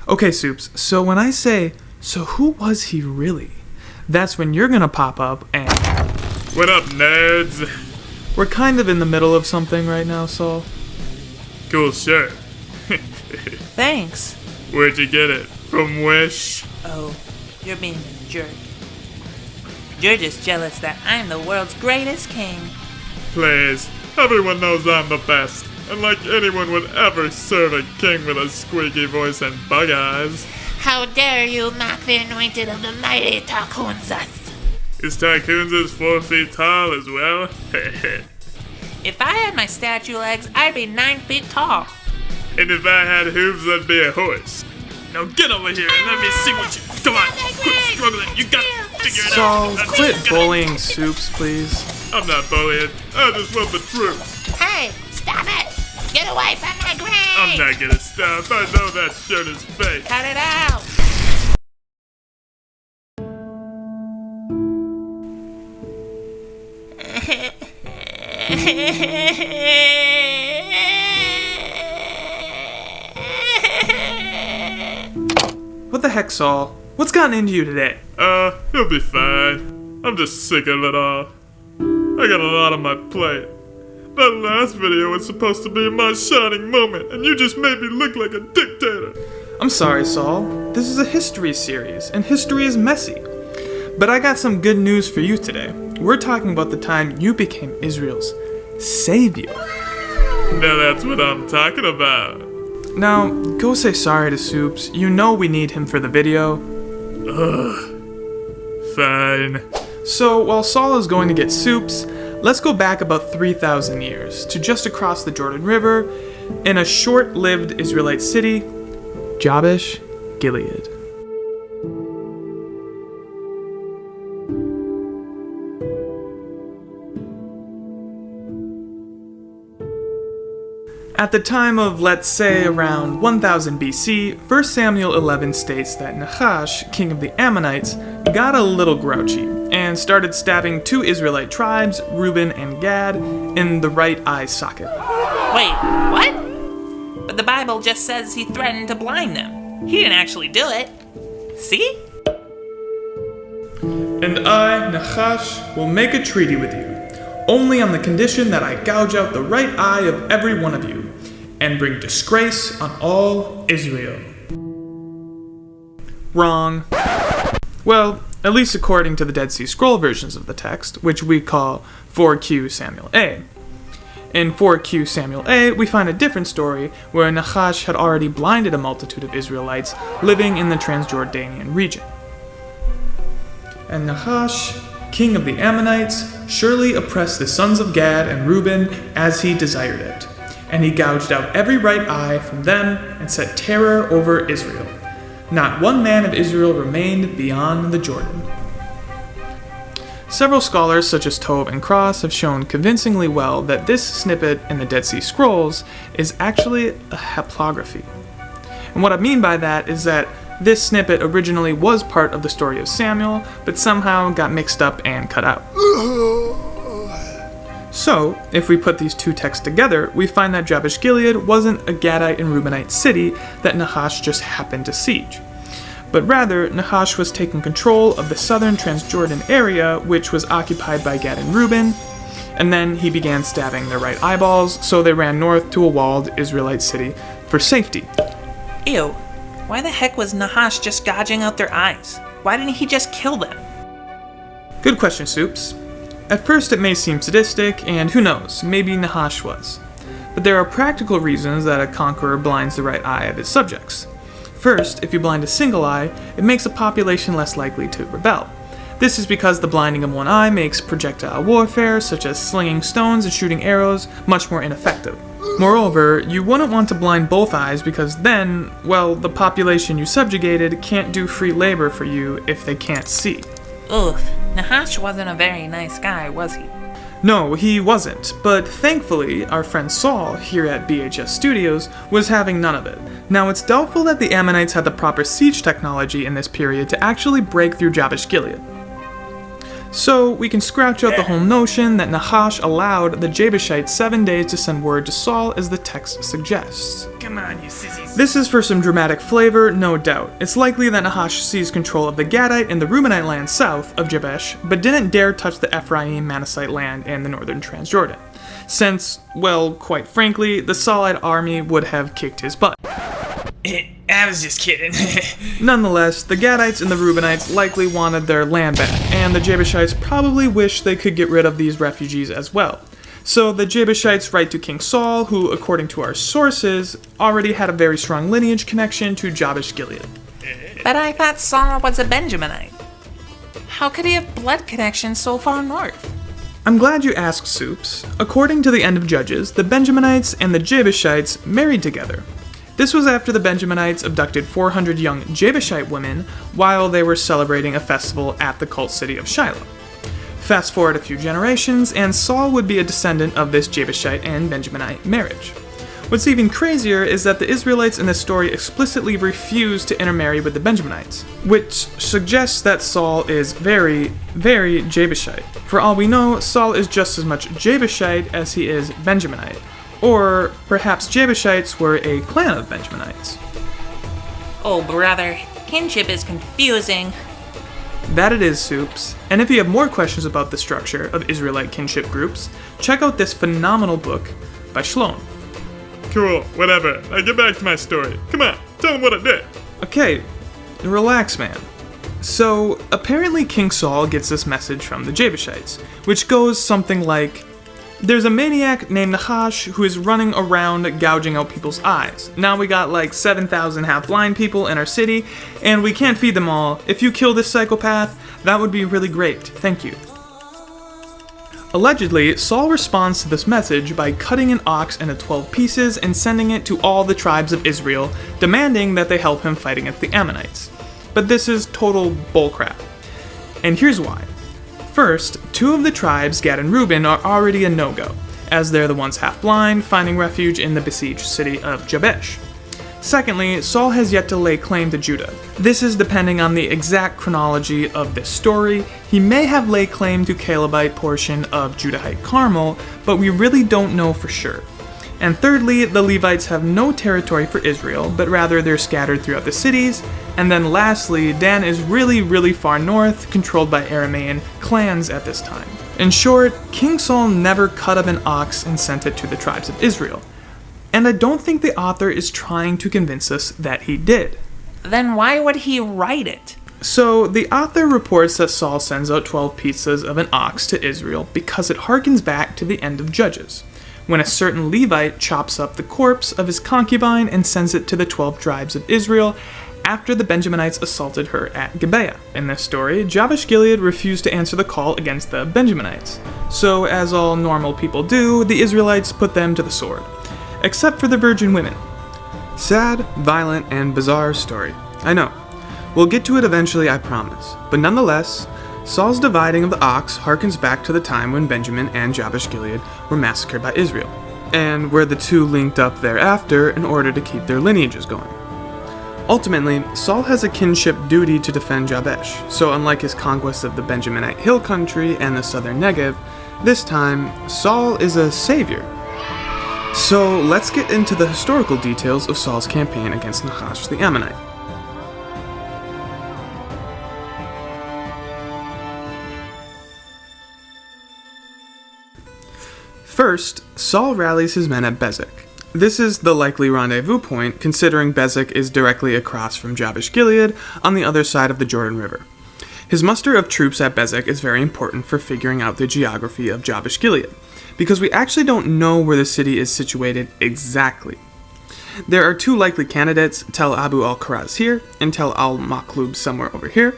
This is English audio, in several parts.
Okay, Soups, so when I say, so who was he really? That's when you're gonna pop up and... What up, nerds? We're kind of in the middle of something right now, Saul. Cool shirt. Thanks. Where'd you get it? From Wish? Oh, you're being a jerk. You're just jealous that I'm the world's greatest king. Please. Everyone knows I'm the best. And like anyone would ever serve a king with a squeaky voice and bug eyes. How dare you mock the anointed of the mighty Tarkunzas? Is Tarkunzas 4 feet tall as well? If I had my statue legs, I'd be 9 feet tall. And if I had hooves, I'd be a horse. Now get over here and let me see what you... Come on, quit struggling. You gotta figure it out. Saul, quit bullying Soups, please. I'm not bullying. I just want the truth. Hey, stop it! Get away from my grave! I'm not gonna stop. I know that shirt is fake. Cut it out! What the heck, Saul? What's gotten into you today? You'll be fine. I'm just sick of it all. I got a lot on my plate. That last video was supposed to be my shining moment, and you just made me look like a dictator. I'm sorry, Saul. This is a history series, and history is messy. But I got some good news for you today. We're talking about the time you became Israel's savior. Now that's what I'm talking about. Now, go say sorry to Soups. You know we need him for the video. Fine. So, while Saul is going to get Soups, let's go back about 3,000 years to just across the Jordan River in a short-lived Israelite city, Jabesh Gilead. At the time of, let's say, around 1000 BC, 1 Samuel 11 states that Nahash, king of the Ammonites, got a little grouchy and started stabbing 2 Israelite tribes, Reuben and Gad, in the right eye socket. Wait, what? But the Bible just says he threatened to blind them. He didn't actually do it. See? And I, Nahash, will make a treaty with you, only on the condition that I gouge out the right eye of every one of you, and bring disgrace on all Israel. Wrong. Well, at least according to the Dead Sea Scroll versions of the text, which we call 4Q Samuel A. In 4Q Samuel A, we find a different story where Nahash had already blinded a multitude of Israelites living in the Transjordanian region. And Nahash, king of the Ammonites, surely oppressed the sons of Gad and Reuben as he desired it. And he gouged out every right eye from them and set terror over Israel. Not one man of Israel remained beyond the Jordan. Several scholars such as Tove and Cross have shown convincingly well that this snippet in the Dead Sea Scrolls is actually a haplography. And what I mean by that is that this snippet originally was part of the story of Samuel, but somehow got mixed up and cut out. So, if we put these two texts together, we find that Jabesh Gilead wasn't a Gadite and Reubenite city that Nahash just happened to siege. But rather, Nahash was taking control of the southern Transjordan area, which was occupied by Gad and Reuben, and then he began stabbing their right eyeballs, so they ran north to a walled Israelite city for safety. Ew. Why the heck was Nahash just gouging out their eyes? Why didn't he just kill them? Good question, Soups. At first it may seem sadistic, and who knows, maybe Nahash was. But there are practical reasons that a conqueror blinds the right eye of his subjects. First, if you blind a single eye, it makes a population less likely to rebel. This is because the blinding of one eye makes projectile warfare, such as slinging stones and shooting arrows, much more ineffective. Moreover, you wouldn't want to blind both eyes because then, well, the population you subjugated can't do free labor for you if they can't see. Oof, Nahash wasn't a very nice guy, was he? No, he wasn't, but thankfully, our friend Saul, here at BHS Studios, was having none of it. Now, it's doubtful that the Ammonites had the proper siege technology in this period to actually break through Jabesh Gilead. So we can scratch out the whole notion that Nahash allowed the Jebushites 7 days to send word to Saul as the text suggests. Come on, you sissies. This is for some dramatic flavor, no doubt. It's likely that Nahash seized control of the Gadite and the Reubenite land south of Jabesh, but didn't dare touch the Ephraim-Manassite land and the northern Transjordan, since, well, quite frankly, the Saulite army would have kicked his butt. I was just kidding. Nonetheless, the Gadites and the Reubenites likely wanted their land back, and the Jebushites probably wished they could get rid of these refugees as well. So the Jebushites write to King Saul, who, according to our sources, already had a very strong lineage connection to Jabesh Gilead. But I thought Saul was a Benjaminite. How could he have blood connections so far north? I'm glad you asked, Soups. According to the end of Judges, the Benjaminites and the Jebushites married together. This was after the Benjaminites abducted 400 young Jebushite women while they were celebrating a festival at the cult city of Shiloh. Fast forward a few generations, and Saul would be a descendant of this Jebushite and Benjaminite marriage. What's even crazier is that the Israelites in this story explicitly refuse to intermarry with the Benjaminites, which suggests that Saul is very, very Jebusite. For all we know, Saul is just as much Jebusite as he is Benjaminite. Or perhaps Jebushites were a clan of Benjaminites. Oh, brother. Kinship is confusing. That it is, Soups. And if you have more questions about the structure of Israelite kinship groups, check out this phenomenal book by Shlom. Cool, whatever. Now get back to my story. Come on, tell them what I did. Okay, relax, man. So, apparently King Saul gets this message from the Jebushites, which goes something like, there's a maniac named Nahash who is running around gouging out people's eyes. Now we got like 7,000 half-blind people in our city, and we can't feed them all. If you kill this psychopath, that would be really great. Thank you. Allegedly, Saul responds to this message by cutting an ox into 12 pieces and sending it to all the tribes of Israel, demanding that they help him fight against the Ammonites. But this is total bullcrap. And here's why. First, 2 of the tribes, Gad and Reuben, are already a no-go, as they're the ones half-blind, finding refuge in the besieged city of Jabesh. Secondly, Saul has yet to lay claim to Judah. This is depending on the exact chronology of this story. He may have laid claim to Calebite portion of Judahite Carmel, but we really don't know for sure. And thirdly, the Levites have no territory for Israel, but rather they're scattered throughout the cities. And then lastly, Dan is really, really far north, controlled by Aramaean clans at this time. In short, King Saul never cut up an ox and sent it to the tribes of Israel. And I don't think the author is trying to convince us that he did. Then why would he write it? So, the author reports that Saul sends out 12 pieces of an ox to Israel because it harkens back to the end of Judges, when a certain Levite chops up the corpse of his concubine and sends it to the 12 tribes of Israel after the Benjaminites assaulted her at Gibeah. In this story, Jabesh Gilead refused to answer the call against the Benjaminites. So, as all normal people do, the Israelites put them to the sword. Except for the virgin women. Sad, violent, and bizarre story. I know. We'll get to it eventually, I promise. But nonetheless, Saul's dividing of the ox harkens back to the time when Benjamin and Jabesh Gilead were massacred by Israel, and where the two linked up thereafter in order to keep their lineages going. Ultimately, Saul has a kinship duty to defend Jabesh, so unlike his conquest of the Benjaminite hill country and the southern Negev, this time, Saul is a savior. So let's get into the historical details of Saul's campaign against Nahash the Ammonite. First, Saul rallies his men at Bezek. This is the likely rendezvous point, considering Bezek is directly across from Jabesh Gilead on the other side of the Jordan River. His muster of troops at Bezek is very important for figuring out the geography of Jabesh Gilead, because we actually don't know where the city is situated exactly. There are 2 likely candidates, Tel Abu al-Karaz here, and Tel al-Maklub somewhere over here.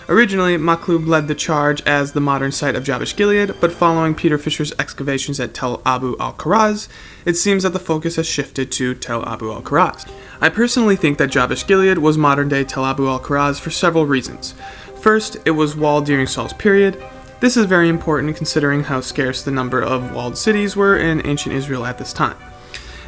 Originally, Maklub led the charge as the modern site of Jabesh Gilead, but following Peter Fisher's excavations at Tel Abu al-Karaz, it seems that the focus has shifted to Tel Abu al-Karaz. I personally think that Jabesh Gilead was modern-day Tel Abu al-Karaz for several reasons. First, it was walled during Saul's period. This is very important considering how scarce the number of walled cities were in ancient Israel at this time.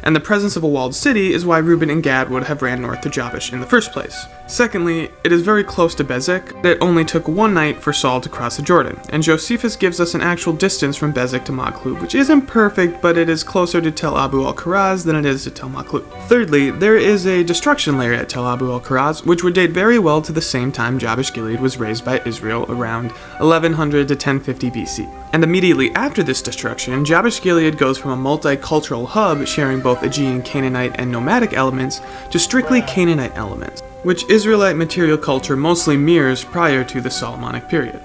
and the presence of a walled city is why Reuben and Gad would have ran north to Jabesh in the first place. Secondly, it is very close to Bezek. It only took one night for Saul to cross the Jordan, and Josephus gives us an actual distance from Bezek to Makhlub, which isn't perfect, but it is closer to Tel Abu al-Kharaz than it is to Tel Makhlub. Thirdly, there is a destruction layer at Tel Abu al-Kharaz, which would date very well to the same time Jabesh Gilead was raised by Israel around 1100 to 1050 BC. And immediately after this destruction, Jabesh Gilead goes from a multicultural hub sharing both Aegean, Canaanite, and nomadic elements to strictly Canaanite elements, which Israelite material culture mostly mirrors prior to the Solomonic period.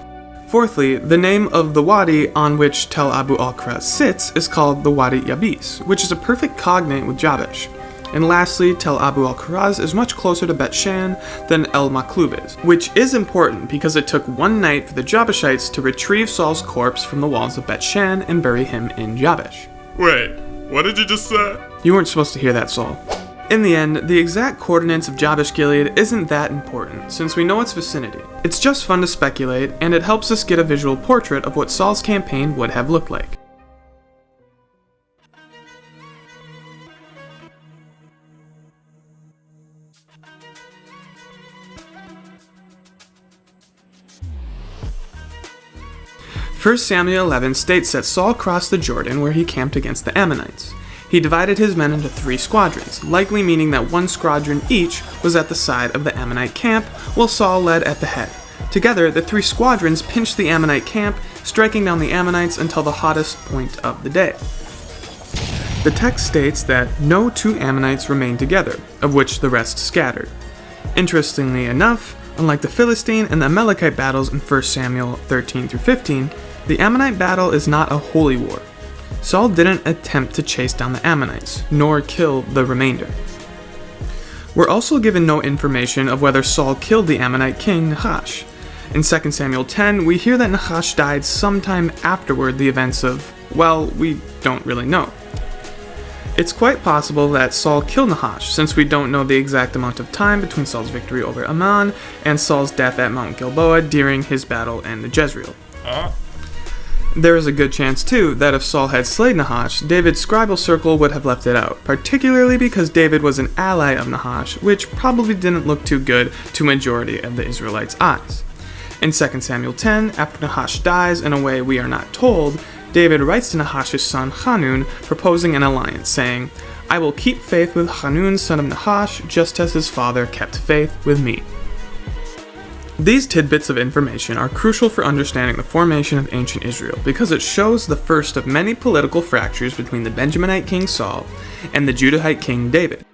Fourthly, the name of the wadi on which Tel Abu al-Kharaz sits is called the Wadi Yabis, which is a perfect cognate with Jabesh. And lastly, Tel Abu al-Kharaz is much closer to Bet Shan than El Makhlub is, which is important because it took one night for the Jabeshites to retrieve Saul's corpse from the walls of Bet Shan and bury him in Jabesh. Wait, what did you just say? You weren't supposed to hear that, Saul. In the end, the exact coordinates of Jabesh Gilead isn't that important, since we know its vicinity. It's just fun to speculate, and it helps us get a visual portrait of what Saul's campaign would have looked like. First Samuel 11 states that Saul crossed the Jordan where he camped against the Ammonites. He divided his men into 3 squadrons, likely meaning that one squadron each was at the side of the Ammonite camp, while Saul led at the head. Together, the 3 squadrons pinched the Ammonite camp, striking down the Ammonites until the hottest point of the day. The text states that no 2 Ammonites remained together, of which the rest scattered. Interestingly enough, unlike the Philistine and the Amalekite battles in 1 Samuel 13 through 15, the Ammonite battle is not a holy war. Saul didn't attempt to chase down the Ammonites, nor kill the remainder. We're also given no information of whether Saul killed the Ammonite king Nahash. In 2 Samuel 10, we hear that Nahash died sometime afterward the events of, well, we don't really know. It's quite possible that Saul killed Nahash, since we don't know the exact amount of time between Saul's victory over Ammon and Saul's death at Mount Gilboa during his battle in the Jezreel. There is a good chance, too, that if Saul had slain Nahash, David's scribal circle would have left it out, particularly because David was an ally of Nahash, which probably didn't look too good to a majority of the Israelites' eyes. In 2 Samuel 10, after Nahash dies in a way we are not told, David writes to Nahash's son Hanun, proposing an alliance, saying, "I will keep faith with Hanun, son of Nahash, just as his father kept faith with me." These tidbits of information are crucial for understanding the formation of ancient Israel because it shows the first of many political fractures between the Benjaminite king Saul and the Judahite king David.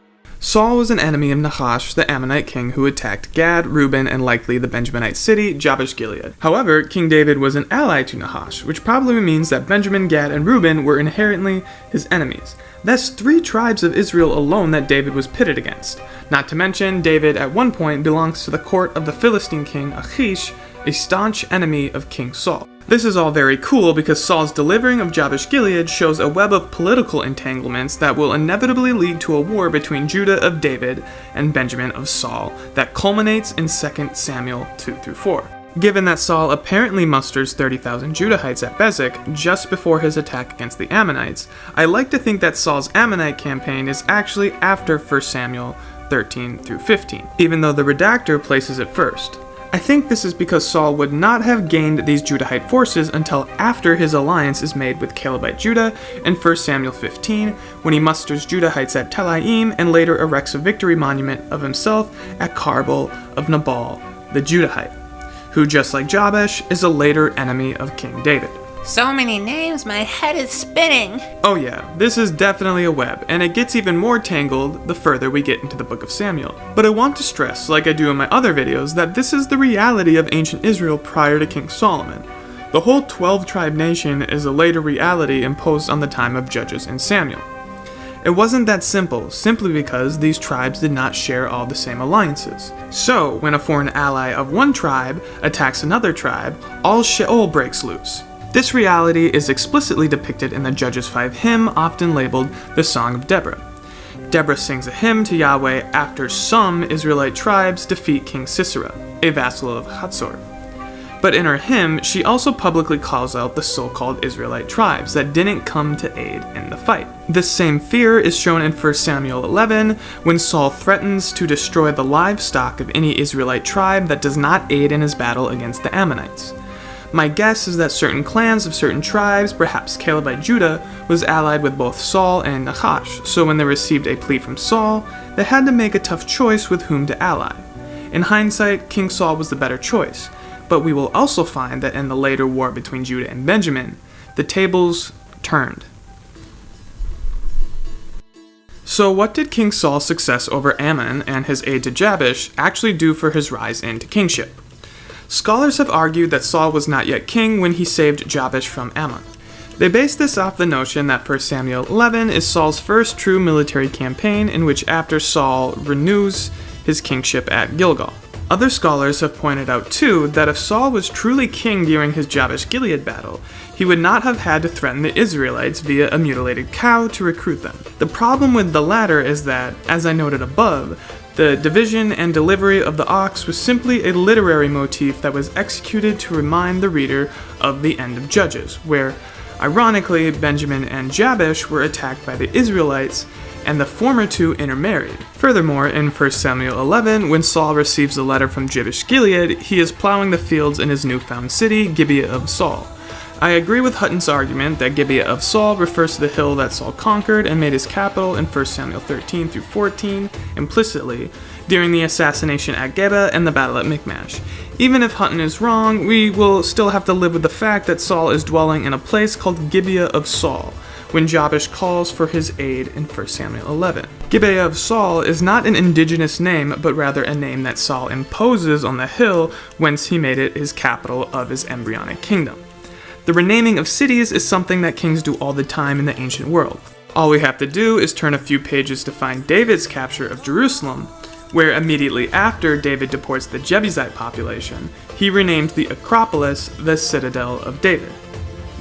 Saul was an enemy of Nahash, the Ammonite king who attacked Gad, Reuben, and likely the Benjaminite city, Jabesh Gilead. However, King David was an ally to Nahash, which probably means that Benjamin, Gad, and Reuben were inherently his enemies. That's 3 tribes of Israel alone that David was pitted against. Not to mention, David at one point belongs to the court of the Philistine king Achish, a staunch enemy of King Saul. This is all very cool because Saul's delivering of Jabesh Gilead shows a web of political entanglements that will inevitably lead to a war between Judah of David and Benjamin of Saul that culminates in 2 Samuel 2-4. Given that Saul apparently musters 30,000 Judahites at Bezek just before his attack against the Ammonites, I like to think that Saul's Ammonite campaign is actually after 1 Samuel 13-15, even though the redactor places it first. I think this is because Saul would not have gained these Judahite forces until after his alliance is made with Calebite Judah in 1 Samuel 15, when he musters Judahites at Telaim and later erects a victory monument of himself at Carmel of Nabal, the Judahite, who, just like Jabesh, is a later enemy of King David. So many names, my head is spinning. Oh yeah, this is definitely a web, and it gets even more tangled the further we get into the book of Samuel. But I want to stress, like I do in my other videos, that this is the reality of ancient Israel prior to King Solomon. The whole 12-tribe nation is a later reality imposed on the time of Judges and Samuel. It wasn't that simple, simply because these tribes did not share all the same alliances. So, when a foreign ally of one tribe attacks another tribe, all Sheol breaks loose. This reality is explicitly depicted in the Judges 5 hymn, often labeled the Song of Deborah. Deborah sings a hymn to Yahweh after some Israelite tribes defeat King Sisera, a vassal of Hatzor. But in her hymn, she also publicly calls out the so-called Israelite tribes that didn't come to aid in the fight. This same fear is shown in 1 Samuel 11 when Saul threatens to destroy the livestock of any Israelite tribe that does not aid in his battle against the Ammonites. My guess is that certain clans of certain tribes, perhaps Calebite Judah, was allied with both Saul and Nahash, so when they received a plea from Saul, they had to make a tough choice with whom to ally. In hindsight, King Saul was the better choice, but we will also find that in the later war between Judah and Benjamin, the tables turned. So what did King Saul's success over Ammon and his aid to Jabesh actually do for his rise into kingship? Scholars have argued that Saul was not yet king when he saved Jabesh from Ammon. They base this off the notion that 1 Samuel 11 is Saul's first true military campaign in which after Saul renews his kingship at Gilgal. Other scholars have pointed out too that if Saul was truly king during his Jabesh-Gilead battle, he would not have had to threaten the Israelites via a mutilated cow to recruit them. The problem with the latter is that, as I noted above, the division and delivery of the ox was simply a literary motif that was executed to remind the reader of the end of Judges, where, ironically, Benjamin and Jabesh were attacked by the Israelites, and the former two intermarried. Furthermore, in 1 Samuel 11, when Saul receives a letter from Jabesh-Gilead, he is plowing the fields in his newfound city, Gibeah of Saul. I agree with Hutton's argument that Gibeah of Saul refers to the hill that Saul conquered and made his capital in 1 Samuel 13 through 14, implicitly, during the assassination at Geba and the battle at Michmash. Even if Hutton is wrong, we will still have to live with the fact that Saul is dwelling in a place called Gibeah of Saul, when Jabesh calls for his aid in 1 Samuel 11. Gibeah of Saul is not an indigenous name, but rather a name that Saul imposes on the hill whence he made it his capital of his embryonic kingdom. The renaming of cities is something that kings do all the time in the ancient world. All we have to do is turn a few pages to find David's capture of Jerusalem, where immediately after David deports the Jebusite population, he renamed the Acropolis the Citadel of David.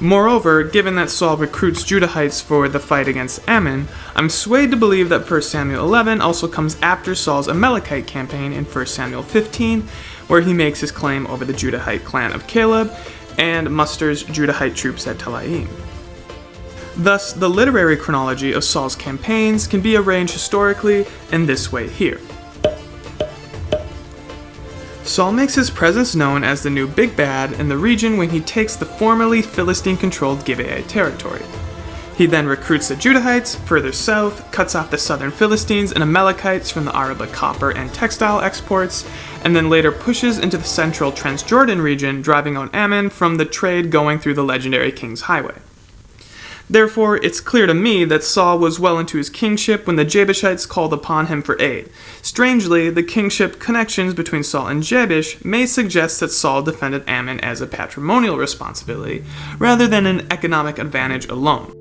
Moreover, given that Saul recruits Judahites for the fight against Ammon, I'm swayed to believe that 1 Samuel 11 also comes after Saul's Amalekite campaign in 1 Samuel 15, where he makes his claim over the Judahite clan of Caleb and musters Judahite troops at Telaim. Thus, the literary chronology of Saul's campaigns can be arranged historically in this way here. Saul makes his presence known as the new big bad in the region when he takes the formerly Philistine-controlled Gibeah territory. He then recruits the Judahites further south, cuts off the southern Philistines and Amalekites from the Araba copper and textile exports, and then later pushes into the central Transjordan region, driving out Ammon from the trade going through the legendary King's Highway. Therefore, it's clear to me that Saul was well into his kingship when the Jabushites called upon him for aid. Strangely, the kingship connections between Saul and Jabesh may suggest that Saul defended Ammon as a patrimonial responsibility, rather than an economic advantage alone.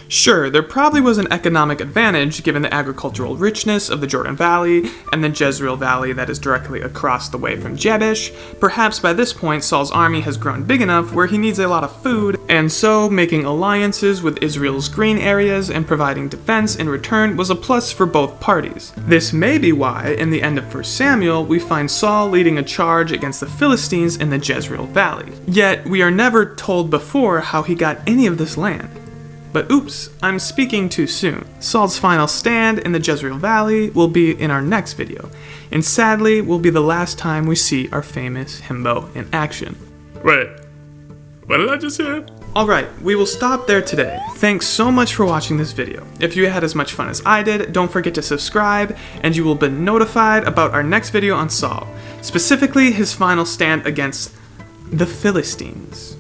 Sure, there probably was an economic advantage given the agricultural richness of the Jordan Valley and the Jezreel Valley that is directly across the way from Jabesh. Perhaps by this point Saul's army has grown big enough where he needs a lot of food, and so making alliances with Israel's green areas and providing defense in return was a plus for both parties. This may be why, in the end of 1 Samuel, we find Saul leading a charge against the Philistines in the Jezreel Valley. Yet, we are never told before how he got any of this land. But oops, I'm speaking too soon. Saul's final stand in the Jezreel Valley will be in our next video, and sadly will be the last time we see our famous himbo in action. Wait, what did I just hear? Alright, we will stop there today. Thanks so much for watching this video. If you had as much fun as I did, don't forget to subscribe, and you will be notified about our next video on Saul, specifically his final stand against the Philistines.